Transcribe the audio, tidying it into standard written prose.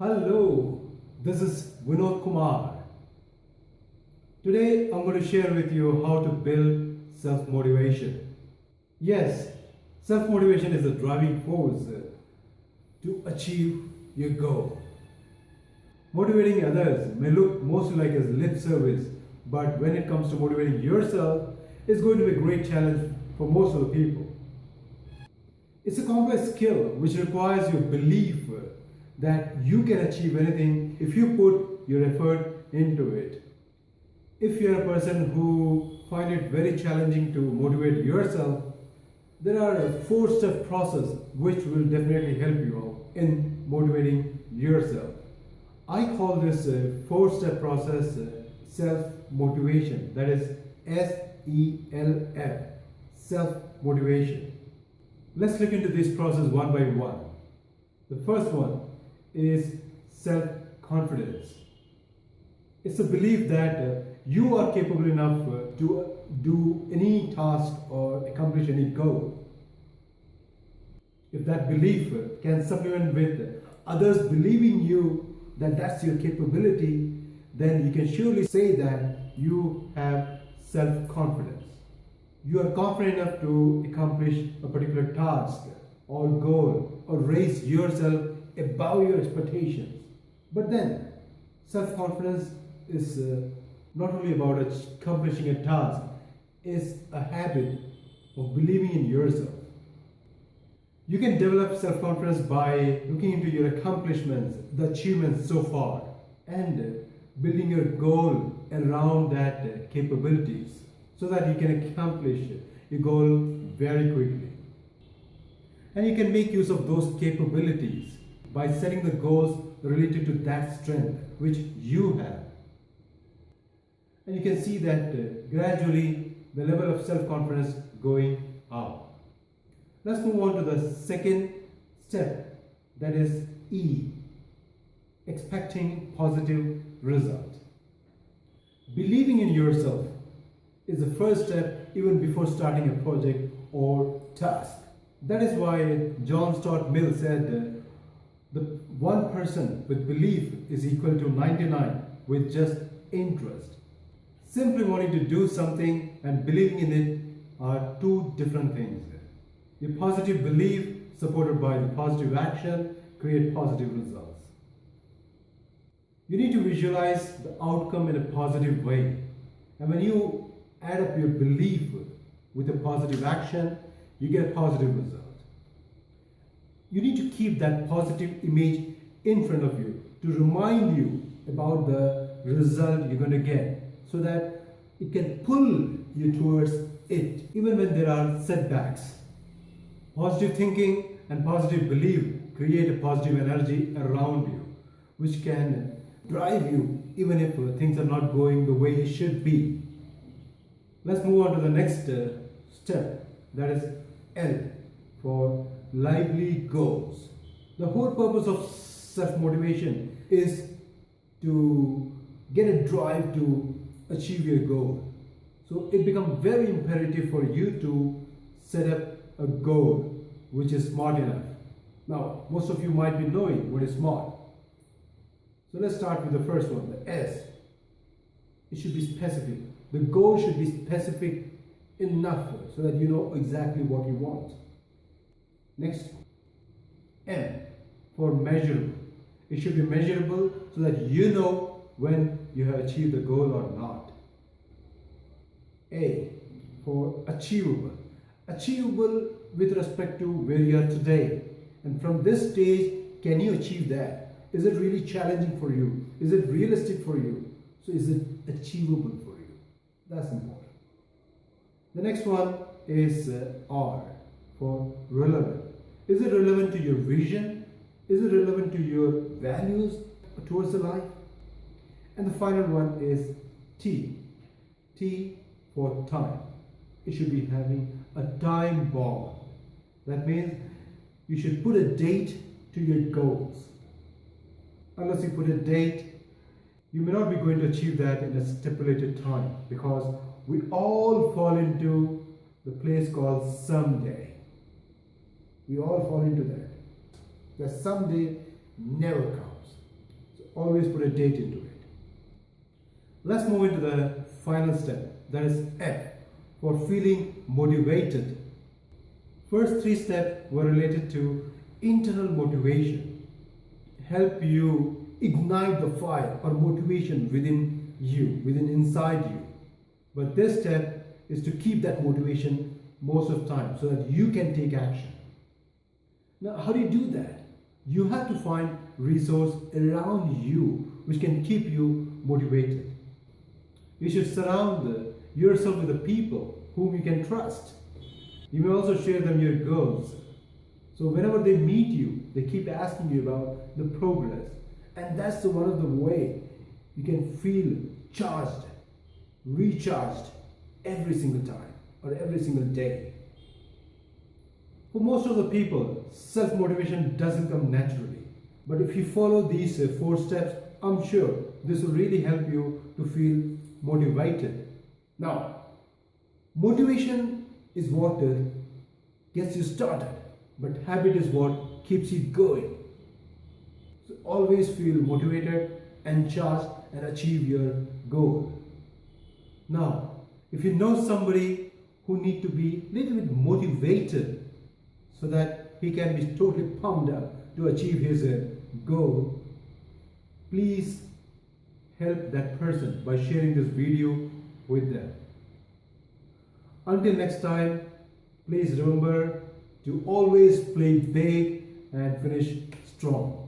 Hello, this is Vinod Kumar. Today I'm going to share with you how to build self motivation. Yes, self motivation is a driving force to achieve your goal. Motivating others may look mostly like as lip service, but when it comes to motivating yourself, it's going to be a great challenge for most of the people. It's a complex skill which requires your belief that you can achieve anything if you put your effort into it. If you're a person who find it very challenging to motivate yourself, there are a four-step process which will definitely help you out in motivating yourself. I call this four-step process self-motivation. That is SELF, self-motivation. Let's look into this process one by one. The first one is self-confidence. It's a belief that you are capable enough to do any task or accomplish any goal. If that belief can supplement with others believing you that that's your capability, then you can surely say that you have self-confidence. You are confident enough to accomplish a particular task or goal or raise yourself above your expectations. But then, self-confidence is not only about accomplishing a task, it's a habit of believing in yourself. You can develop self-confidence by looking into your accomplishments, the achievements so far, and building your goal around that capabilities so that you can accomplish your goal very quickly. And you can make use of those capabilities by setting the goals related to that strength which you have. And you can see that gradually the level of self-confidence going up. Let's move on to the second step, that is E, expecting positive result. Believing in yourself is the first step even before starting a project or task. That is why John Stuart Mill said the one person with belief is equal to 99 with just interest. Simply wanting to do something and believing in it are two different things. The positive belief supported by the positive action create positive results. You need to visualize the outcome in a positive way. And when you add up your belief with a positive action, you get a positive result. You need to keep that positive image in front of you to remind you about the result you're going to get so that it can pull you towards it even when there are setbacks. Positive thinking and positive belief create a positive energy around you which can drive you even if things are not going the way it should be. Let's move on to the next step, that is L for lively goals. The whole purpose of self-motivation is to get a drive to achieve your goal. So it becomes very imperative for you to set up a goal which is smart enough. Now, most of you might be knowing what is smart. So let's start with the first one, the S. It should be specific. The goal should be specific enough so that you know exactly what you want. Next, M for measurable. It should be measurable so that you know when you have achieved the goal or not. A for achievable. Achievable with respect to where you are today. And from this stage, can you achieve that? Is it really challenging for you? Is it realistic for you? So is it achievable for you? That's important. The next one is R for relevant. Is it relevant to your vision? Is it relevant to your values towards the life? And the final one is T. T for time. It should be having a time bomb. That means you should put a date to your goals. Unless you put a date, you may not be going to achieve that in a stipulated time because we all fall into the place called someday. We all fall into that. The someday never comes. always put a date into it. Let's move into the final step, that is F, for feeling motivated. First three steps were related to internal motivation, help you ignite the fire or motivation within you, within inside you. But this step is to keep that motivation most of the time so that you can take action. Now, how do you do that? You have to find resource around you which can keep you motivated. You should surround yourself with the people whom you can trust. You may also share them your goals. So whenever they meet you, they keep asking you about the progress. And that's one of the way you can feel charged, recharged every single time or every single day. For most of the people, self-motivation doesn't come naturally. But if you follow these 4 steps, I'm sure this will really help you to feel motivated. Now, motivation is what gets you started, but habit is what keeps you going. So always feel motivated and charged and achieve your goal. Now, if you know somebody who need to be a little bit motivated so that he can be totally pumped up to achieve his goal, please help that person by sharing this video with them. Until next time, please remember to always play big and finish strong.